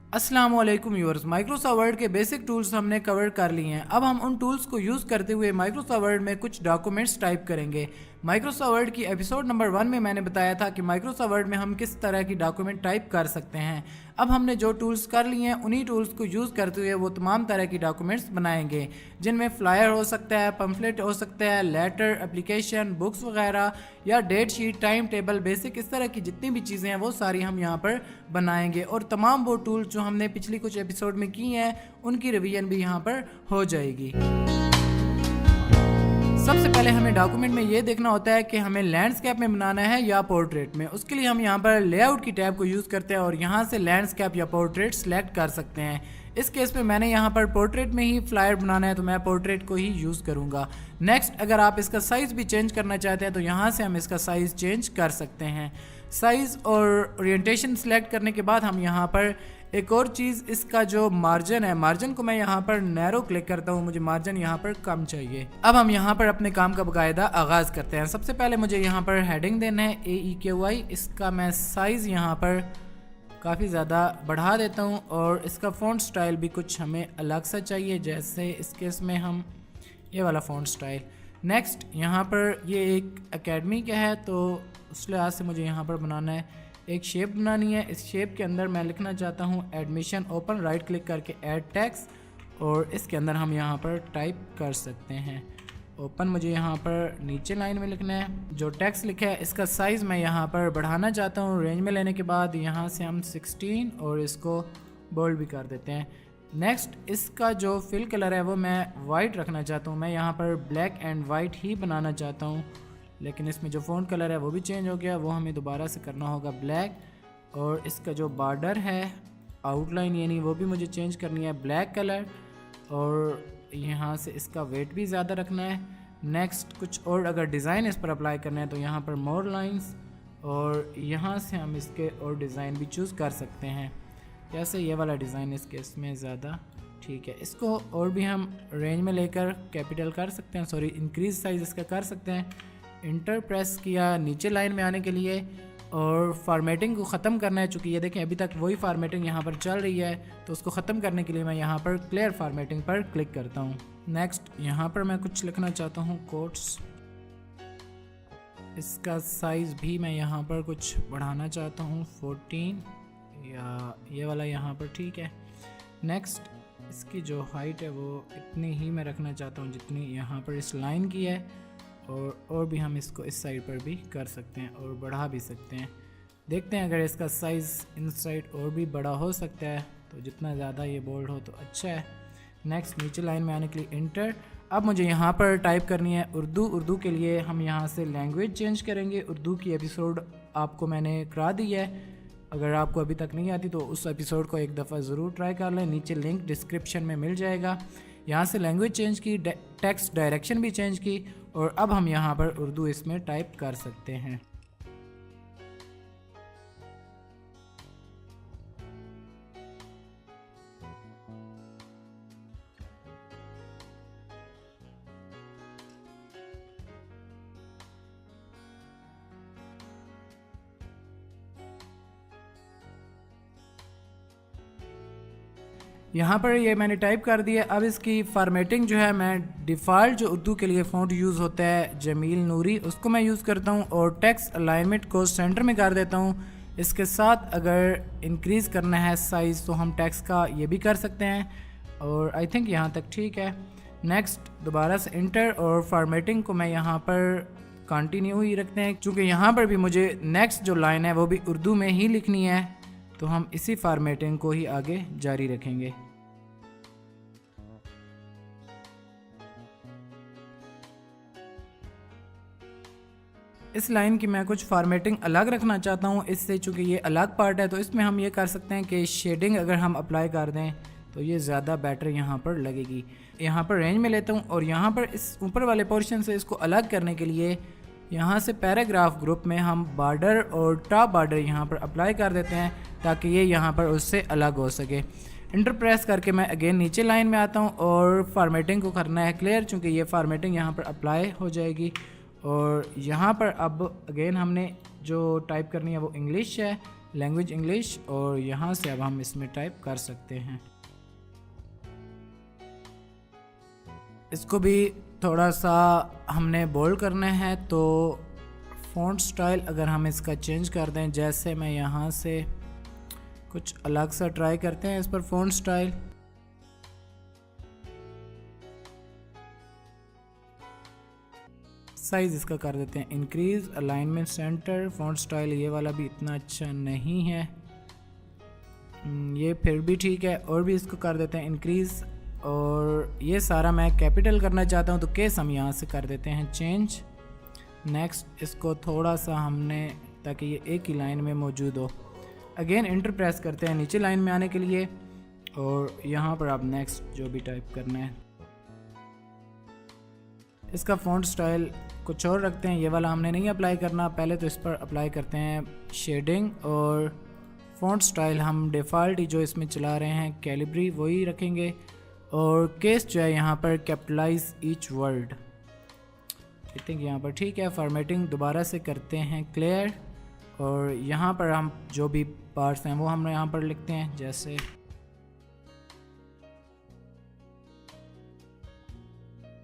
अस्सलामुअलैकुम viewers. Microsoft word के basic tools हमने कवर कर लिए हैं। अब हम उन टूल्स को यूज़ करते हुए माइक्रोसॉफ्ट वर्ड में कुछ डॉक्यूमेंट्स टाइप करेंगे। माइक्रोसॉफ्ट वर्ड की एपिसोड नंबर 1 में मैंने बताया था कि माइक्रोसॉफ्ट वर्ड में हम किस तरह की डॉक्यूमेंट टाइप कर सकते हैं। अब हमने जो टूल्स कर लिए हैं उन्हीं टूल्स को यूज़ करते हुए वो तमाम तरह की डॉक्यूमेंट्स बनाएंगे, जिनमें फ्लायर हो सकता है, पम्फलेट हो सकता है, लेटर, एप्लीकेशन, बुक्स वगैरह या date sheet, time table, basic, इस तरह की जितनी भी चीज़ें हैं वो सारी हम यहाँ पर बनाएंगे। और तमाम वो टूल्स जो हमने पिछली कुछ एपिसोड में की हैं उनकी रिवीजन भी यहाँ पर हो जाएगी। सबसे पहले हमें डॉक्यूमेंट में ये देखना होता है कि हमें लैंडस्केप में बनाना है या पोर्ट्रेट में। उसके लिए हम यहाँ पर लेआउट की टैब को यूज़ करते हैं और यहाँ से लैंडस्केप या पोर्ट्रेट सेलेक्ट कर सकते हैं। इस केस में मैंने यहाँ पर पोर्ट्रेट में ही फ्लायर बनाना है तो मैं पोर्ट्रेट को ही यूज़ करूँगा। नेक्स्ट, अगर आप इसका साइज़ भी चेंज करना चाहते हैं तो यहाँ से हम इसका साइज़ चेंज कर सकते हैं। साइज़ और ओरिएंटेशन सेलेक्ट करने के बाद हम यहाँ पर एक और चीज़, इसका जो मार्जिन है, मार्जिन को मैं यहाँ पर नैरो क्लिक करता हूँ, मुझे मार्जिन यहाँ पर कम चाहिए। अब हम यहाँ पर अपने काम का बाकायदा आगाज़ करते हैं। सबसे पहले मुझे यहाँ पर हेडिंग देना है AEKY। इसका मैं साइज़ यहाँ पर काफ़ी ज़्यादा बढ़ा देता हूँ और इसका फ़ॉन्ट स्टाइल भी कुछ हमें अलग सा चाहिए, जैसे इस केस में हम ये वाला फ़ॉन्ट स्टाइल। नेक्स्ट, यहाँ पर ये एक एकेडमी का है तो उस लिहाज से मुझे यहाँ पर बनाना है, एक शेप बनानी है। इस शेप के अंदर मैं लिखना चाहता हूँ एडमिशन ओपन, राइट क्लिक करके ऐड टेक्स्ट और इसके अंदर हम यहाँ पर टाइप कर सकते हैं ओपन। मुझे यहाँ पर नीचे लाइन में लिखना है। जो टेक्स्ट लिखा है इसका साइज़ मैं यहाँ पर बढ़ाना चाहता हूँ। रेंज में लेने के बाद यहाँ से हम 16 और इसको बोल्ड भी कर देते हैं। नेक्स्ट, इसका जो फिल कलर है वो मैं वाइट रखना चाहता हूँ। मैं यहाँ पर ब्लैक एंड वाइट ही बनाना चाहता हूँ, लेकिन इसमें जो फ़ॉन्ट कलर है वो भी चेंज हो गया, वो हमें दोबारा से करना होगा ब्लैक। और इसका जो बॉर्डर है, आउटलाइन यानी, वो भी मुझे चेंज करनी है ब्लैक कलर। और यहाँ से इसका वेट भी ज़्यादा रखना है। नेक्स्ट, कुछ और अगर डिज़ाइन इस पर अप्लाई करना है तो यहाँ पर मोर लाइंस और यहाँ से हम इसके और डिज़ाइन भी चूज़ कर सकते हैं, जैसे ये वाला डिज़ाइन इस केस में ज़्यादा ठीक है। इसको और भी हम रेंज में लेकर कैपिटल कर सकते हैं, सॉरी इंक्रीज साइज़ इसका कर सकते हैं। इंटर प्रेस किया नीचे लाइन में आने के लिए और फॉर्मेटिंग को ख़त्म करना है। चूँकि ये देखें अभी तक वही फार्मेटिंग यहाँ पर चल रही है, तो उसको ख़त्म करने के लिए मैं यहाँ पर क्लियर फार्मेटिंग पर क्लिक करता हूँ। नेक्स्ट, यहाँ पर मैं कुछ लिखना चाहता हूँ कोट्स। इसका साइज़ भी मैं यहाँ पर कुछ बढ़ाना चाहता हूँ 14 या ये वाला यहाँ पर ठीक है। नेक्स्ट, इसकी जो हाइट है वो इतनी ही मैं रखना चाहता हूँ जितनी यहाँ पर इस लाइन की है। और भी हम इसको इस साइड पर भी कर सकते हैं और बढ़ा भी सकते हैं। देखते हैं अगर इसका साइज़ इन साइड और भी बड़ा हो सकता है तो जितना ज़्यादा ये बोल्ड हो तो अच्छा है। नेक्स्ट, नीचे लाइन में आने के लिए इंटर। अब मुझे यहाँ पर टाइप करनी है उर्दू। उर्दू के लिए हम यहाँ से लैंग्वेज चेंज करेंगे। उर्दू की एपिसोड आपको मैंने करा दी है, अगर आपको अभी तक नहीं आती तो उस एपिसोड को एक दफ़ा ज़रूर ट्राई कर लें, नीचे लिंक डिस्क्रिप्शन में मिल जाएगा। यहाँ से लैंग्वेज चेंज की, टेक्स्ट डायरेक्शन भी चेंज की और अब हम यहाँ पर उर्दू इसमें टाइप कर सकते हैं। यहाँ पर ये मैंने टाइप कर दिया। अब इसकी फॉर्मेटिंग जो है, मैं डिफ़ॉल्ट जो उर्दू के लिए फ़ॉन्ट यूज़ होता है जमील नूरी, उसको मैं यूज़ करता हूँ और टेक्स्ट अलाइनमेंट को सेंटर में कर देता हूँ। इसके साथ अगर इंक्रीज़ करना है साइज़ तो हम टेक्स्ट का ये भी कर सकते हैं और आई थिंक यहाँ तक ठीक है। नेक्स्ट, दोबारा से इंटर और फॉर्मेटिंग को मैं यहाँ पर कंटिन्यू ही रखते हैं, क्योंकि यहाँ पर भी मुझे नेक्स्ट जो लाइन है वो भी उर्दू में ही लिखनी है, तो हम इसी फॉर्मेटिंग को ही आगे जारी रखेंगे। इस लाइन की मैं कुछ फॉर्मेटिंग अलग रखना चाहता हूँ इससे, चूँकि ये अलग पार्ट है तो इसमें हम ये कर सकते हैं कि शेडिंग अगर हम अप्लाई कर दें तो ये ज़्यादा बेटर यहाँ पर लगेगी। यहाँ पर रेंज में लेता हूँ और यहाँ पर इस ऊपर वाले पोर्शन से इसको अलग करने के लिए यहाँ से पैराग्राफ ग्रुप में हम बॉर्डर और टॉप बॉर्डर यहाँ पर अप्लाई कर देते हैं ताकि ये यहाँ पर उससे अलग हो सके। इंटर प्रेस करके मैं अगेन नीचे लाइन में आता हूँ और फॉर्मेटिंग को करना है क्लियर, चूँकि ये फॉर्मेटिंग यहाँ पर अप्लाई हो जाएगी। और यहाँ पर अब अगेन हमने जो टाइप करनी है वो इंग्लिश है, लैंग्वेज इंग्लिश, और यहाँ से अब हम इसमें टाइप कर सकते हैं। इसको भी थोड़ा सा हमने बोल्ड करना है, तो फ़ॉन्ट स्टाइल अगर हम इसका चेंज कर दें, जैसे मैं यहाँ से कुछ अलग सा ट्राई करते हैं इस पर फ़ॉन्ट स्टाइल। साइज़ इसका कर देते हैं increase, alignment centre, font style ये वाला भी इतना अच्छा नहीं है, ये फिर भी ठीक है, और भी इसको कर देते हैं इंक्रीज़। और ये सारा मैं कैपिटल करना चाहता हूँ, तो केस हम यहाँ से कर देते हैं चेंज। नेक्स्ट इसको थोड़ा सा हमने, ताकि ये एक ही लाइन में मौजूद हो, अगेन इंटर प्रेस करते हैं नीचे लाइन में आने के लिए, और यहाँ पर आप नेक्स्ट जो भी टाइप करना है। इसका फ़ॉन्ट स्टाइल कुछ और रखते हैं, ये वाला हमने नहीं अप्लाई करना, पहले तो इस पर अप्लाई करते हैं शेडिंग, और फ़ॉन्ट स्टाइल हम डिफ़ॉल्ट ही जो इसमें चला रहे हैं कैलिब्री वही रखेंगे, और केस जो है यहाँ पर capitalize each word, I think यहाँ पर ठीक है। फॉर्मेटिंग दोबारा से करते हैं क्लियर, और यहाँ पर हम जो भी पार्ट्स हैं वो हम यहाँ पर लिखते हैं, जैसे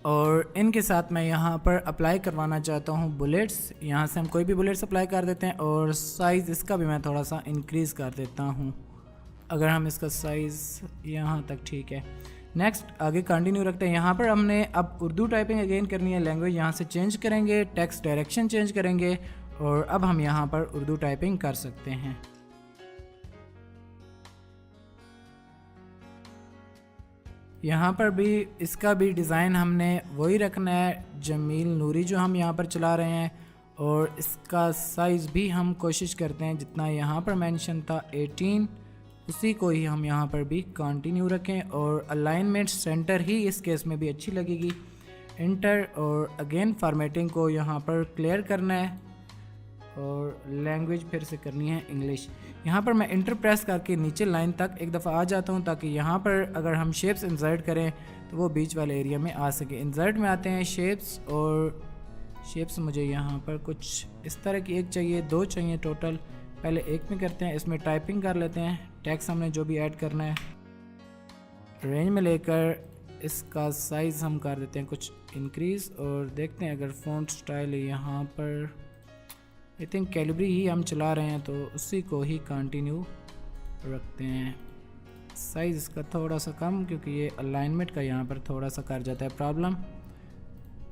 और इनके साथ मैं यहाँ पर अप्लाई करवाना चाहता हूँ बुलेट्स। यहाँ से हम कोई भी बुलेट्स अप्लाई कर देते हैं, और साइज़ इसका भी मैं थोड़ा सा इंक्रीज़ कर देता हूँ। अगर हम इसका साइज़ यहाँ तक ठीक है। नेक्स्ट आगे कंटिन्यू रखते हैं। यहाँ पर हमने अब उर्दू टाइपिंग अगेन करनी है, लैंग्वेज यहाँ से चेंज करेंगे, टेक्स्ट डायरेक्शन चेंज करेंगे, और अब हम यहाँ पर उर्दू टाइपिंग कर सकते हैं। यहाँ पर भी इसका भी डिज़ाइन हमने वही रखना है, जमील नूरी जो हम यहाँ पर चला रहे हैं, और इसका साइज़ भी हम कोशिश करते हैं जितना यहाँ पर मेंशन था 18, उसी को ही हम यहाँ पर भी कंटिन्यू रखें, और अलाइनमेंट सेंटर ही इस केस में भी अच्छी लगेगी। इंटर, और अगेन फॉर्मेटिंग को यहाँ पर क्लियर करना है, और लैंग्वेज फिर से करनी है इंग्लिश। यहाँ पर मैं इंटर प्रेस करके नीचे लाइन तक एक दफ़ा आ जाता हूँ, ताकि यहाँ पर अगर हम शेप्स इंसर्ट करें तो वो बीच वाले एरिया में आ सके। इंसर्ट में आते हैं शेप्स, और शेप्स मुझे यहाँ पर कुछ इस तरह की एक चाहिए, दो चाहिए टोटल। पहले एक में करते हैं, इसमें टाइपिंग कर लेते हैं, टेक्स्ट हमने जो भी ऐड करना है रेंज में लेकर इसका साइज़ हम कर देते हैं कुछ इंक्रीज़, और देखते हैं अगर फ़ॉन्ट स्टाइल यहाँ पर आई थिंक कैलिब्री ही हम चला रहे हैं, तो उसी को ही कंटिन्यू रखते हैं। साइज़ इसका थोड़ा सा कम, क्योंकि ये अलाइनमेंट का यहाँ पर थोड़ा सा कर जाता है प्रॉब्लम।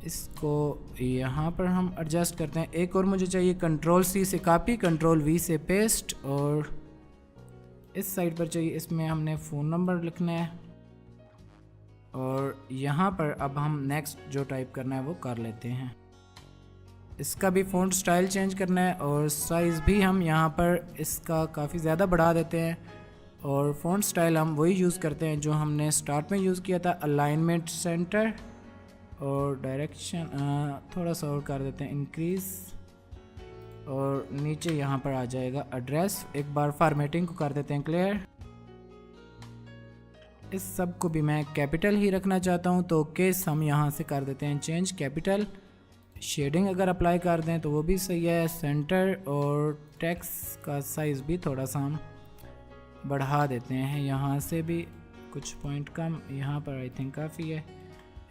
इसको यहाँ पर हम एडजस्ट करते हैं। एक और मुझे चाहिए, कंट्रोल C से कॉपी, कंट्रोल V से पेस्ट, और इस साइड पर चाहिए, इसमें हमने फ़ोन नंबर लिखना है, और यहाँ पर अब हम नेक्स्ट जो टाइप करना है वो कर लेते हैं। इसका भी फ़ॉन्ट स्टाइल चेंज करना है, और साइज़ भी हम यहाँ पर इसका काफ़ी ज़्यादा बढ़ा देते हैं, और फ़ॉन्ट स्टाइल हम वही यूज़ करते हैं जो हमने स्टार्ट में यूज़ किया था, अलाइनमेंट सेंटर, और डायरेक्शन थोड़ा सा और कर देते हैं इंक्रीज़, और नीचे यहाँ पर आ जाएगा एड्रेस। एक बार फॉर्मेटिंग को कर देते हैं क्लियर। इस सब को भी मैं कैपिटल ही रखना चाहता हूँ, तो केस हम यहाँ से कर देते हैं चेंज कैपिटल। शेडिंग अगर अप्लाई कर दें तो वो भी सही है। सेंटर और टेक्स्ट का साइज़ भी थोड़ा सा हम बढ़ा देते हैं, यहाँ से भी कुछ पॉइंट कम, यहाँ पर आई थिंक काफ़ी है।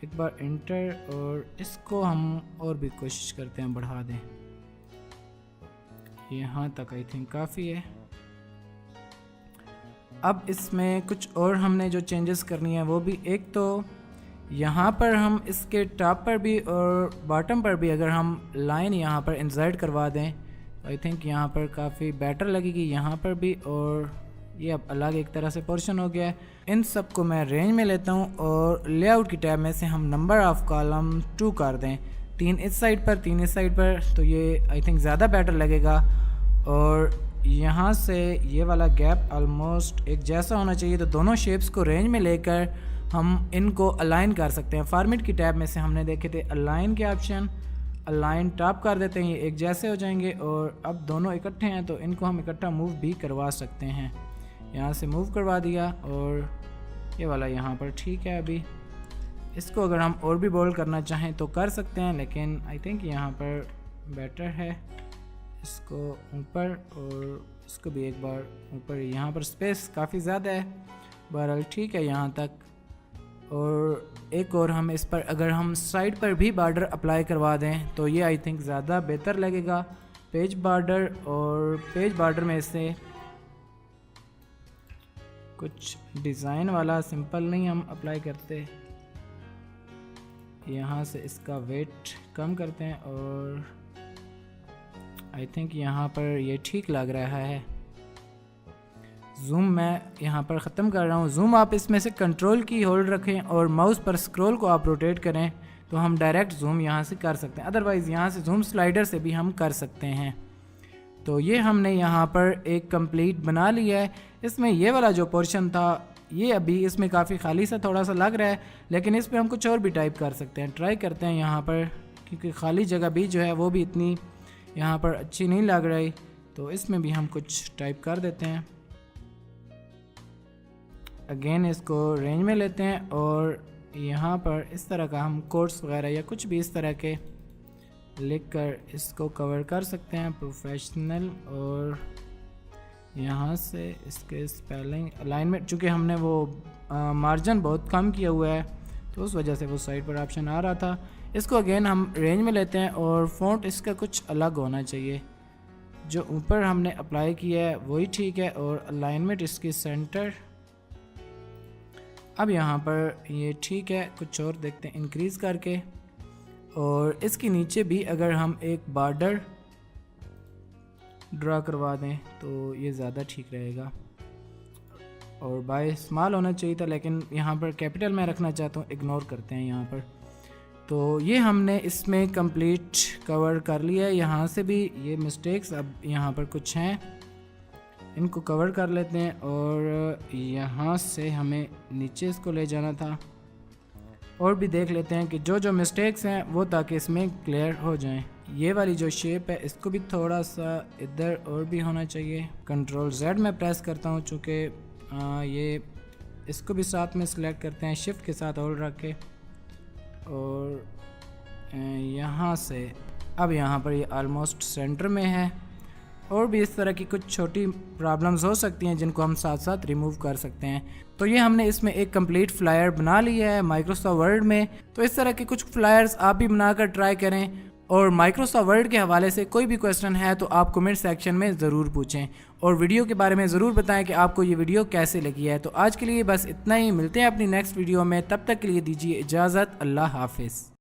एक बार इंटर, और इसको हम और भी कोशिश करते हैं बढ़ा दें, यहाँ तक आई थिंक काफ़ी है। अब इसमें कुछ और हमने जो चेंजेस करनी है वो भी, एक तो यहाँ पर हम इसके टॉप पर भी और बॉटम पर भी अगर हम लाइन यहाँ पर इंसर्ट करवा दें तो आई थिंक यहाँ पर काफ़ी बेटर लगेगी, यहाँ पर भी, और ये अब अलग एक तरह से पोर्शन हो गया है। इन सब को मैं रेंज में लेता हूँ, और लेआउट की टैब में से हम नंबर ऑफ़ कॉलम 2 कर दें, 3 इस साइड पर 3 इस साइड पर, तो ये आई थिंक ज़्यादा बेटर लगेगा। और यहाँ से ये वाला गैप ऑलमोस्ट एक जैसा होना चाहिए, तो दोनों शेप्स को रेंज में लेकर हम इनको अलाइन कर सकते हैं। फॉर्मेट की टैब में से हमने देखे थे अलाइन के ऑप्शन, अलाइन टॉप कर देते हैं, ये एक जैसे हो जाएंगे। और अब दोनों इकट्ठे हैं तो इनको हम इकट्ठा मूव भी करवा सकते हैं, यहाँ से मूव करवा दिया, और ये वाला यहाँ पर ठीक है। अभी इसको अगर हम और भी बोल्ड करना चाहें तो कर सकते हैं, लेकिन आई थिंक यहाँ पर बेटर है। इसको ऊपर और इसको भी एक बार ऊपर, यहाँ पर स्पेस काफ़ी ज़्यादा है, बहरहाल ठीक है यहाँ तक। और एक और हम इस पर अगर हम साइड पर भी बॉर्डर अप्लाई करवा दें तो ये आई थिंक ज़्यादा बेहतर लगेगा। पेज बॉर्डर, और पेज बॉर्डर में से कुछ डिज़ाइन वाला सिंपल नहीं हम अप्लाई करते, यहाँ से इसका वेट कम करते हैं और आई थिंक यहाँ पर ये ठीक लग रहा है। जूम मैं यहाँ पर ख़त्म कर रहा हूँ। जूम आप इसमें से कंट्रोल की होल्ड रखें और माउस पर स्क्रॉल को आप रोटेट करें तो हम डायरेक्ट जूम यहाँ से कर सकते हैं, अदरवाइज़ यहाँ से जूम स्लाइडर से भी हम कर सकते हैं। तो ये हमने यहाँ पर एक कंप्लीट बना लिया है। इसमें ये वाला जो पोर्शन था ये अभी इसमें काफ़ी खाली सा थोड़ा सा लग रहा है, लेकिन इस पर हम कुछ और भी टाइप कर सकते हैं। ट्राई करते हैं यहाँ पर, क्योंकि खाली जगह भी जो है वो भी इतनी यहाँ पर अच्छी नहीं लग रही, तो इसमें भी हम कुछ टाइप कर देते हैं। अगेन इसको रेंज में लेते हैं और यहाँ पर इस तरह का हम कोट्स वगैरह या कुछ भी इस तरह के लिखकर इसको कवर कर सकते हैं, प्रोफेशनल। और यहाँ से इसके स्पेलिंग अलाइनमेंट, चूँकि हमने वो मार्जिन बहुत कम किया हुआ है तो उस वजह से वो साइड पर ऑप्शन आ रहा था। इसको अगेन हम रेंज में लेते हैं और फ़ॉन्ट इसका कुछ अलग होना चाहिए, जो ऊपर हमने अप्लाई किया है वही ठीक है, और अलाइनमेंट इसकी सेंटर। अब यहाँ पर ये ठीक है, कुछ और देखते हैं इंक्रीज़ करके। और इसके नीचे भी अगर हम एक बॉर्डर ड्रा करवा दें तो ये ज़्यादा ठीक रहेगा। और बाय स्मॉल होना चाहिए था, लेकिन यहाँ पर कैपिटल मैं रखना चाहता हूँ, इग्नोर करते हैं यहाँ पर। तो ये हमने इसमें कंप्लीट कवर कर लिया है। यहाँ से भी ये मिस्टेक्स अब यहाँ पर कुछ हैं, इनको कवर कर लेते हैं। और यहाँ से हमें नीचे इसको ले जाना था, और भी देख लेते हैं कि जो जो मिस्टेक्स हैं वो ताकि इसमें क्लियर हो जाएं। ये वाली जो शेप है इसको भी थोड़ा सा इधर और भी होना चाहिए। कंट्रोल Z में प्रेस करता हूँ, चूँकि ये इसको भी साथ में सिलेक्ट करते हैं, शिफ्ट के साथ होल्ड रख के। और यहाँ से अब यहाँ पर ये ऑलमोस्ट सेंटर में है। और भी इस तरह की कुछ छोटी प्रॉब्लम्स हो सकती हैं जिनको हम साथ साथ रिमूव कर सकते हैं। तो ये हमने इसमें एक कंप्लीट फ्लायर बना लिया है माइक्रोसॉफ्ट वर्ड में। तो इस तरह के कुछ फ्लायर्स आप भी बनाकर ट्राई करें, और माइक्रोसॉफ्ट वर्ड के हवाले से कोई भी क्वेश्चन है तो आप कमेंट सेक्शन में ज़रूर पूछें, और वीडियो के बारे में ज़रूर बताएं कि आपको ये वीडियो कैसे लगी है। तो आज के लिए बस इतना ही, मिलते हैं अपनी नेक्स्ट वीडियो में, तब तक के लिए दीजिए इजाज़त। अल्लाह हाफिज़।